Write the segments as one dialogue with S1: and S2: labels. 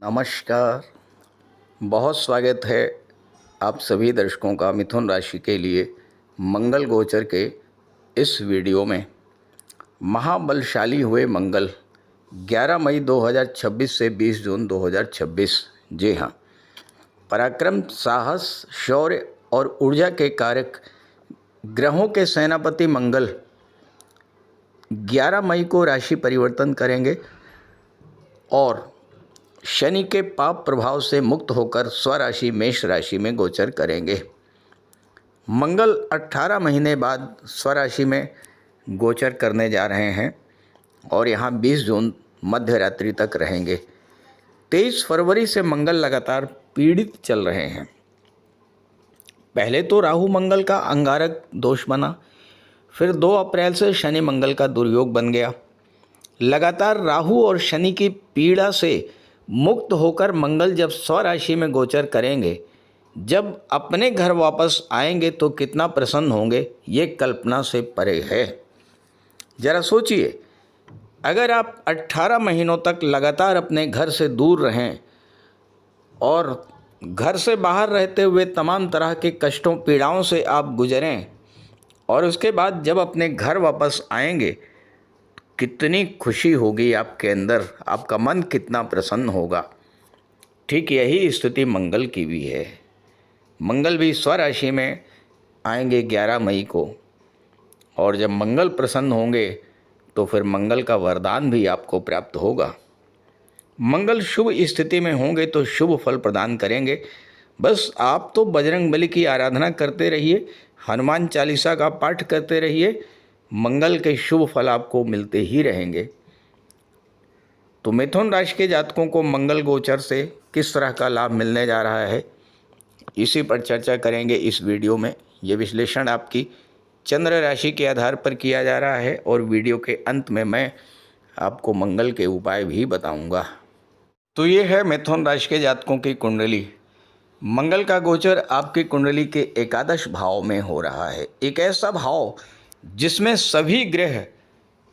S1: नमस्कार। बहुत स्वागत है आप सभी दर्शकों का मिथुन राशि के लिए मंगल गोचर के इस वीडियो में। महाबलशाली हुए मंगल 11 मई 2026 से 20 जून 2026। जी हाँ, पराक्रम, साहस, शौर्य और ऊर्जा के कारक ग्रहों के सेनापति मंगल 11 मई को राशि परिवर्तन करेंगे और शनि के पाप प्रभाव से मुक्त होकर स्वराशि मेष राशि में गोचर करेंगे। मंगल 18 महीने बाद स्वराशि में गोचर करने जा रहे हैं और यहाँ 20 जून मध्य रात्रि तक रहेंगे। 23 फरवरी से मंगल लगातार पीड़ित चल रहे हैं। पहले तो राहु मंगल का अंगारक दोष बना, फिर 2 अप्रैल से शनि मंगल का दुर्योग बन गया। लगातार राहु और शनि की पीड़ा से मुक्त होकर मंगल जब स्वराशि में गोचर करेंगे, जब अपने घर वापस आएंगे तो कितना प्रसन्न होंगे, ये कल्पना से परे है। जरा सोचिए, अगर आप 18 महीनों तक लगातार अपने घर से दूर रहें और घर से बाहर रहते हुए तमाम तरह के कष्टों पीड़ाओं से आप गुजरें और उसके बाद जब अपने घर वापस आएंगे, कितनी खुशी होगी आपके अंदर, आपका मन कितना प्रसन्न होगा। ठीक यही स्थिति मंगल की भी है। मंगल भी स्वराशि में आएंगे 11 मई को, और जब मंगल प्रसन्न होंगे तो फिर मंगल का वरदान भी आपको प्राप्त होगा। मंगल शुभ स्थिति में होंगे तो शुभ फल प्रदान करेंगे। बस आप तो बजरंगबली की आराधना करते रहिए, हनुमान चालीसा का पाठ करते रहिए, मंगल के शुभ फल आपको मिलते ही रहेंगे। तो मिथुन राशि के जातकों को मंगल गोचर से किस तरह का लाभ मिलने जा रहा है, इसी पर चर्चा करेंगे इस वीडियो में। ये विश्लेषण आपकी चंद्र राशि के आधार पर किया जा रहा है और वीडियो के अंत में मैं आपको मंगल के उपाय भी बताऊंगा। तो ये है मिथुन राशि के जातकों की कुंडली। मंगल का गोचर आपकी कुंडली के एकादश भाव में हो रहा है। एक ऐसा भाव जिसमें सभी ग्रह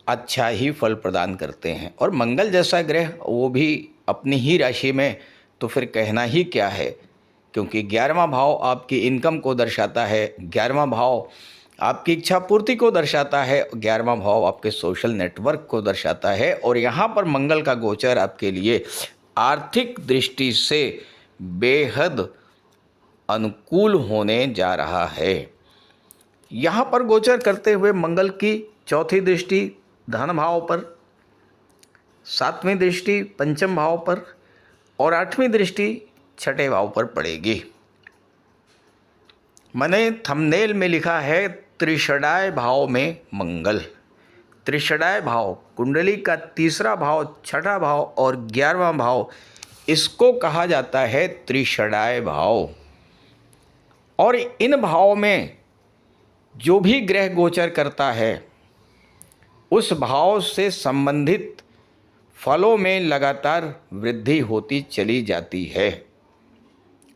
S1: अच्छा ही फल प्रदान करते हैं, और मंगल जैसा ग्रह वो भी अपनी ही राशि में, तो फिर कहना ही क्या है। क्योंकि 11वां भाव आपकी इनकम को दर्शाता है, 11वां भाव आपकी इच्छा पूर्ति को दर्शाता है, 11वां भाव आपके सोशल नेटवर्क को दर्शाता है। और यहाँ पर मंगल का गोचर आपके लिए आर्थिक दृष्टि से बेहद अनुकूल होने जा रहा है। यहाँ पर गोचर करते हुए मंगल की चौथी दृष्टि धन भाव पर, 7वीं दृष्टि पंचम भाव पर और 8वीं दृष्टि छठे भाव पर पड़ेगी। मैंने थंबनेल में लिखा है त्रिषडाय भाव में मंगल। त्रिषडाय भाव कुंडली का तीसरा भाव, छठा भाव और 11वां भाव, इसको कहा जाता है त्रिषडाय भाव। और इन भाव में जो भी ग्रह गोचर करता है उस भाव से संबंधित फलों में लगातार वृद्धि होती चली जाती है।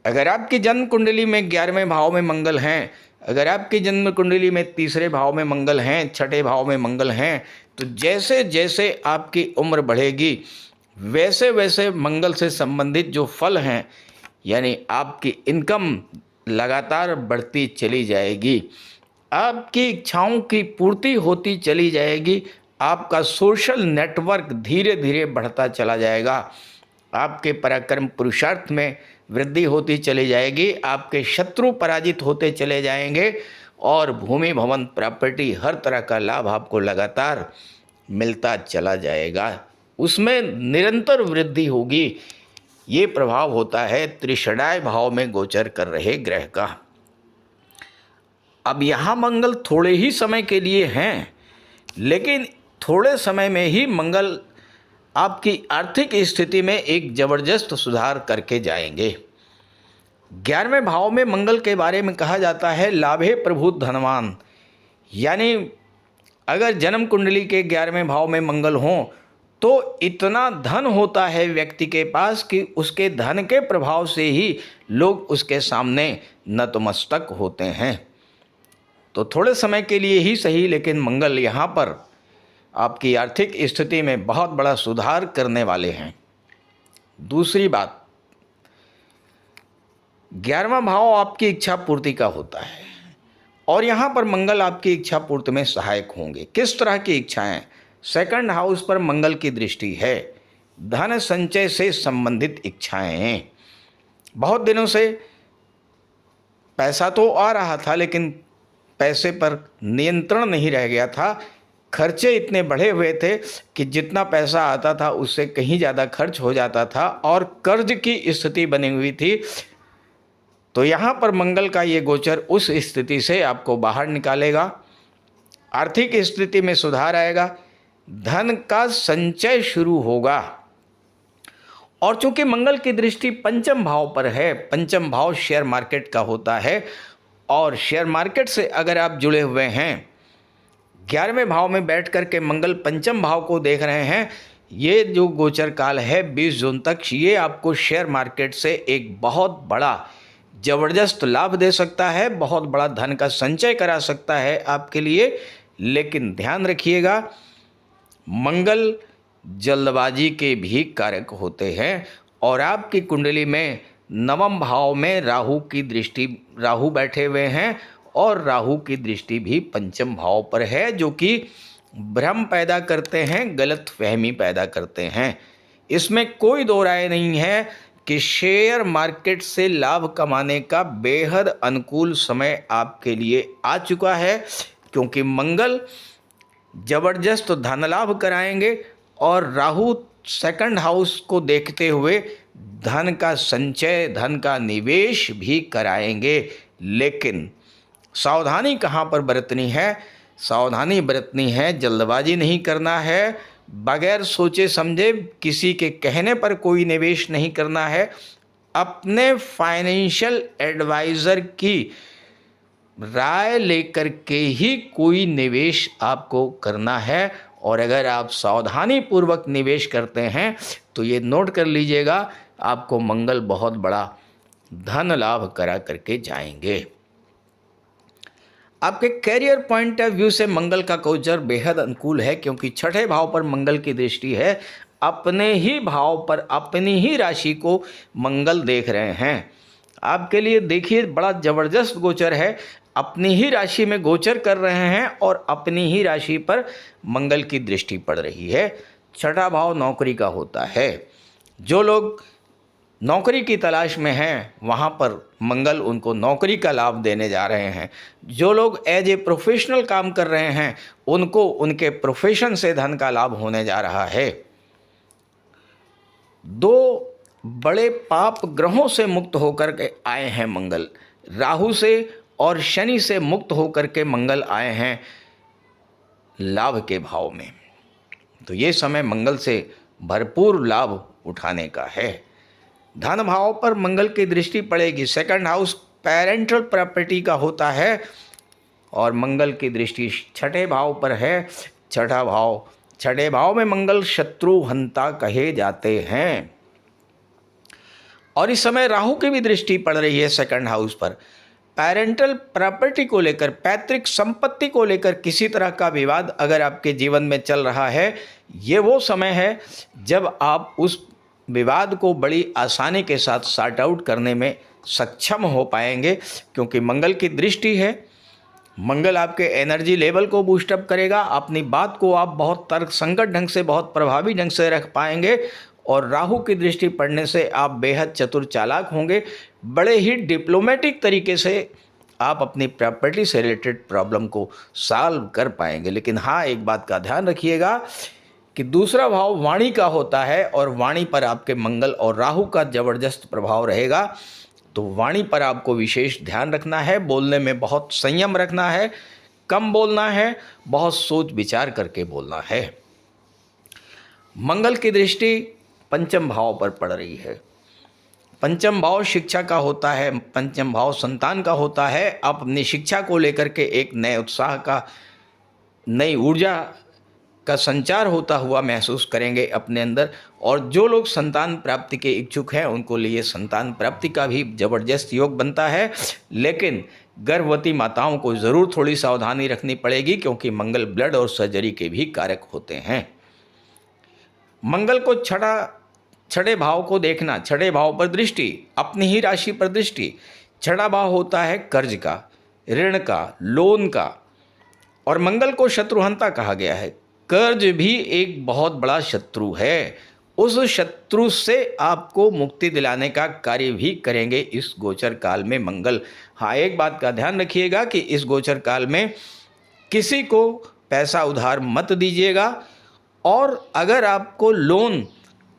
S1: अगर आपकी जन्म कुंडली में 11वें भाव में मंगल हैं, अगर आपकी जन्म कुंडली में तीसरे भाव में मंगल हैं, छठे भाव में मंगल हैं, तो जैसे जैसे आपकी उम्र बढ़ेगी वैसे वैसे मंगल से संबंधित जो फल हैं, यानी आपकी इनकम लगातार बढ़ती चली जाएगी, आपकी इच्छाओं की पूर्ति होती चली जाएगी, आपका सोशल नेटवर्क धीरे धीरे बढ़ता चला जाएगा, आपके पराक्रम पुरुषार्थ में वृद्धि होती चली जाएगी, आपके शत्रु पराजित होते चले जाएंगे और भूमि भवन प्रॉपर्टी हर तरह का लाभ आपको लगातार मिलता चला जाएगा। उसमें निरंतर वृद्धि होगी। ये प्रभाव होता है त्रिषडाय भाव में गोचर कर रहे ग्रह का। अब यहाँ मंगल थोड़े ही समय के लिए हैं, लेकिन थोड़े समय में ही मंगल आपकी आर्थिक स्थिति में एक ज़बरदस्त सुधार करके जाएंगे। 11वें भाव में मंगल के बारे में कहा जाता है लाभे प्रभु धनवान। यानी अगर जन्म कुंडली के 11वें भाव में मंगल हों तो इतना धन होता है व्यक्ति के पास कि उसके धन के प्रभाव से ही लोग उसके सामने नतमस्तक होते हैं। तो थोड़े समय के लिए ही सही, लेकिन मंगल यहाँ पर आपकी आर्थिक स्थिति में बहुत बड़ा सुधार करने वाले हैं। दूसरी बात, 11वां भाव आपकी इच्छा पूर्ति का होता है और यहाँ पर मंगल आपकी इच्छा पूर्ति में सहायक होंगे। किस तरह की इच्छाएं? सेकंड हाउस पर मंगल की दृष्टि है, धन संचय से संबंधित इच्छाएं। बहुत दिनों से पैसा तो आ रहा था लेकिन पैसे पर नियंत्रण नहीं रह गया था, खर्चे इतने बढ़े हुए थे कि जितना पैसा आता था उससे कहीं ज़्यादा खर्च हो जाता था और कर्ज की स्थिति बनी हुई थी। तो यहाँ पर मंगल का ये गोचर उस स्थिति से आपको बाहर निकालेगा, आर्थिक स्थिति में सुधार आएगा, धन का संचय शुरू होगा। और चूंकि मंगल की दृष्टि पंचम भाव पर है, पंचम भाव शेयर मार्केट का होता है और शेयर मार्केट से अगर आप जुड़े हुए हैं, 11वें भाव में बैठ कर के मंगल पंचम भाव को देख रहे हैं, ये जो गोचर काल है 20 जून तक, ये आपको शेयर मार्केट से एक बहुत बड़ा ज़बरदस्त लाभ दे सकता है, बहुत बड़ा धन का संचय करा सकता है आपके लिए। लेकिन ध्यान रखिएगा, मंगल जल्दबाजी के भी कारक होते हैं और आपकी कुंडली में 9वें भाव में राहु की दृष्टि, राहु बैठे हुए हैं और राहु की दृष्टि भी पंचम भाव पर है, जो कि भ्रम पैदा करते हैं, गलत फहमी पैदा करते हैं। इसमें कोई दो राय नहीं है कि शेयर मार्केट से लाभ कमाने का बेहद अनुकूल समय आपके लिए आ चुका है, क्योंकि मंगल जबरदस्त धन लाभ कराएंगे और राहु सेकंड हाउस को देखते हुए धन का संचय, धन का निवेश भी कराएंगे। लेकिन सावधानी कहाँ पर बरतनी है? सावधानी बरतनी है, जल्दबाजी नहीं करना है, बगैर सोचे समझे किसी के कहने पर कोई निवेश नहीं करना है, अपने फाइनेंशियल एडवाइज़र की राय लेकर के ही कोई निवेश आपको करना है। और अगर आप सावधानी पूर्वक निवेश करते हैं तो ये नोट कर लीजिएगा, आपको मंगल बहुत बड़ा धन लाभ करा करके जाएंगे। आपके कैरियर पॉइंट ऑफ व्यू से मंगल का गोचर बेहद अनुकूल है, क्योंकि 6ठे भाव पर मंगल की दृष्टि है, अपने ही भाव पर अपनी ही राशि को मंगल देख रहे हैं। आपके लिए देखिए बड़ा ज़बरदस्त गोचर है, अपनी ही राशि में गोचर कर रहे हैं और अपनी ही राशि पर मंगल की दृष्टि पड़ रही है। 6ठा भाव नौकरी का होता है। जो लोग नौकरी की तलाश में हैं वहाँ पर मंगल उनको नौकरी का लाभ देने जा रहे हैं। जो लोग एज ए प्रोफेशनल काम कर रहे हैं उनको उनके प्रोफेशन से धन का लाभ होने जा रहा है। 2 बड़े पाप ग्रहों से मुक्त होकर के आए हैं मंगल, राहु से और शनि से मुक्त होकर के मंगल आए हैं लाभ के भाव में। तो ये समय मंगल से भरपूर लाभ उठाने का है। धन भाव पर मंगल की दृष्टि पड़ेगी। सेकंड हाउस पेरेंटल प्रॉपर्टी का होता है और मंगल की दृष्टि 6ठे भाव पर है। 6ठे भाव में मंगल शत्रु हंता कहे जाते हैं। और इस समय राहु की भी दृष्टि पड़ रही है सेकंड हाउस पर। पेरेंटल प्रॉपर्टी को लेकर, पैतृक संपत्ति को लेकर किसी तरह का विवाद अगर आपके जीवन में चल रहा है, ये वो समय है जब आप उस विवाद को बड़ी आसानी के साथ सॉर्ट आउट करने में सक्षम हो पाएंगे, क्योंकि मंगल की दृष्टि है। मंगल आपके एनर्जी लेवल को बूस्टअप करेगा, अपनी बात को आप बहुत तर्कसंगत ढंग से, बहुत प्रभावी ढंग से रख पाएंगे और राहु की दृष्टि पड़ने से आप बेहद चतुर चालाक होंगे। बड़े ही डिप्लोमेटिक तरीके से आप अपनी प्रॉपर्टी से रिलेटेड प्रॉब्लम को सॉल्व कर पाएंगे। लेकिन हाँ, एक बात का ध्यान रखिएगा कि दूसरा भाव वाणी का होता है और वाणी पर आपके मंगल और राहु का ज़बरदस्त प्रभाव रहेगा। तो वाणी पर आपको विशेष ध्यान रखना है, बोलने में बहुत संयम रखना है, कम बोलना है, बहुत सोच विचार करके बोलना है। मंगल की दृष्टि पंचम भाव पर पड़ रही है। पंचम भाव शिक्षा का होता है, पंचम भाव संतान का होता है। आप अपनी शिक्षा को लेकर के एक नए उत्साह का, नई ऊर्जा का संचार होता हुआ महसूस करेंगे अपने अंदर। और जो लोग संतान प्राप्ति के इच्छुक हैं उनको लिए संतान प्राप्ति का भी जबरदस्त योग बनता है। लेकिन गर्भवती माताओं को ज़रूर थोड़ी सावधानी रखनी पड़ेगी, क्योंकि मंगल ब्लड और सर्जरी के भी कारक होते हैं। मंगल को 6ठा छठे भाव को देखना, छठे भाव पर दृष्टि, अपनी ही राशि पर दृष्टि। छठा भाव होता है कर्ज का, ऋण का, लोन का, और मंगल को शत्रुहंता कहा गया है। कर्ज भी एक बहुत बड़ा शत्रु है। उस शत्रु से आपको मुक्ति दिलाने का कार्य भी करेंगे इस गोचर काल में मंगल। हाँ, एक बात का ध्यान रखिएगा कि इस गोचर काल में किसी को पैसा उधार मत दीजिएगा, और अगर आपको लोन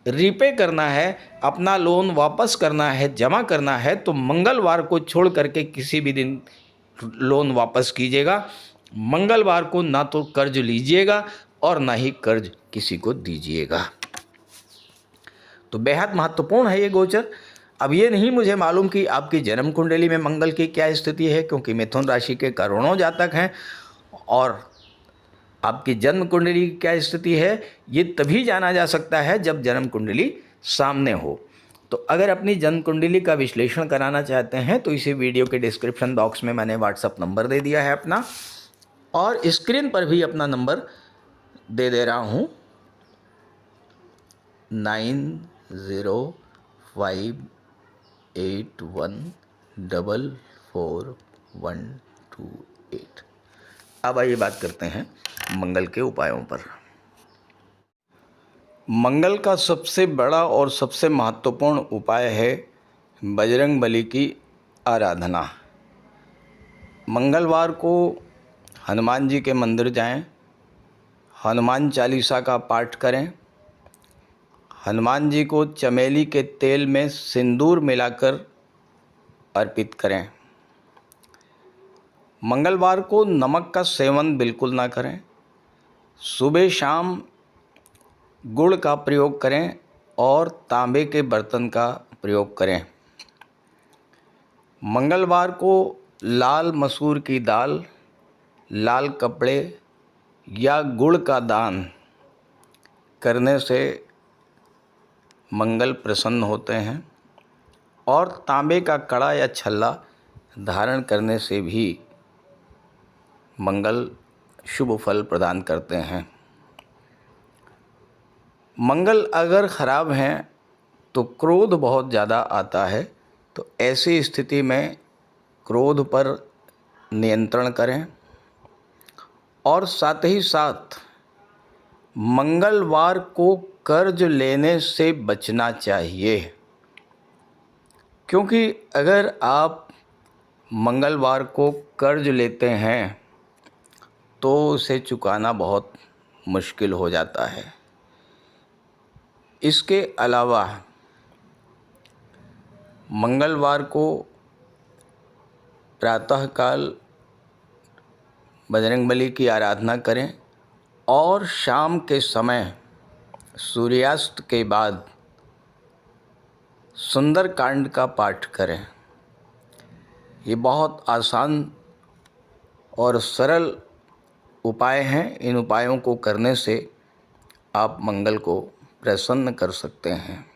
S1: रीपे करना है, अपना लोन वापस करना है, जमा करना है, तो मंगलवार को छोड़ करके किसी भी दिन लोन वापस कीजिएगा। मंगलवार को ना तो कर्ज लीजिएगा और ना ही कर्ज किसी को दीजिएगा। तो बेहद महत्वपूर्ण है ये गोचर। अब ये नहीं मुझे मालूम कि आपकी जन्म कुंडली में मंगल की क्या स्थिति है, क्योंकि मिथुन राशि के करोड़ों जातक हैं, और आपकी जन्म कुंडली की क्या स्थिति है ये तभी जाना जा सकता है जब जन्म कुंडली सामने हो। तो अगर अपनी जन्म कुंडली का विश्लेषण कराना चाहते हैं तो इसी वीडियो के डिस्क्रिप्शन बॉक्स में मैंने व्हाट्सअप नंबर दे दिया है अपना, और स्क्रीन पर भी अपना नंबर दे रहा हूँ 9058144128। अब आइए बात करते हैं मंगल के उपायों पर। मंगल का सबसे बड़ा और सबसे महत्वपूर्ण उपाय है बजरंग बली की आराधना। मंगलवार को हनुमान जी के मंदिर जाएं, हनुमान चालीसा का पाठ करें, हनुमान जी को चमेली के तेल में सिंदूर मिलाकर अर्पित करें। मंगलवार को नमक का सेवन बिल्कुल ना करें। सुबह शाम गुड़ का प्रयोग करें और तांबे के बर्तन का प्रयोग करें। मंगलवार को लाल मसूर की दाल, लाल कपड़े या गुड़ का दान करने से मंगल प्रसन्न होते हैं, और तांबे का कड़ा या छल्ला धारण करने से भी मंगल शुभ फल प्रदान करते हैं। मंगल अगर खराब हैं तो क्रोध बहुत ज़्यादा आता है, तो ऐसी स्थिति में क्रोध पर नियंत्रण करें, और साथ ही साथ मंगलवार को कर्ज लेने से बचना चाहिए, क्योंकि अगर आप मंगलवार को कर्ज लेते हैं तो उसे चुकाना बहुत मुश्किल हो जाता है। इसके अलावा मंगलवार को प्रातःकाल बजरंगबली की आराधना करें, और शाम के समय सूर्यास्त के बाद सुंदरकांड का पाठ करें। ये बहुत आसान और सरल उपाय हैं। इन उपायों को करने से आप मंगल को प्रसन्न कर सकते हैं।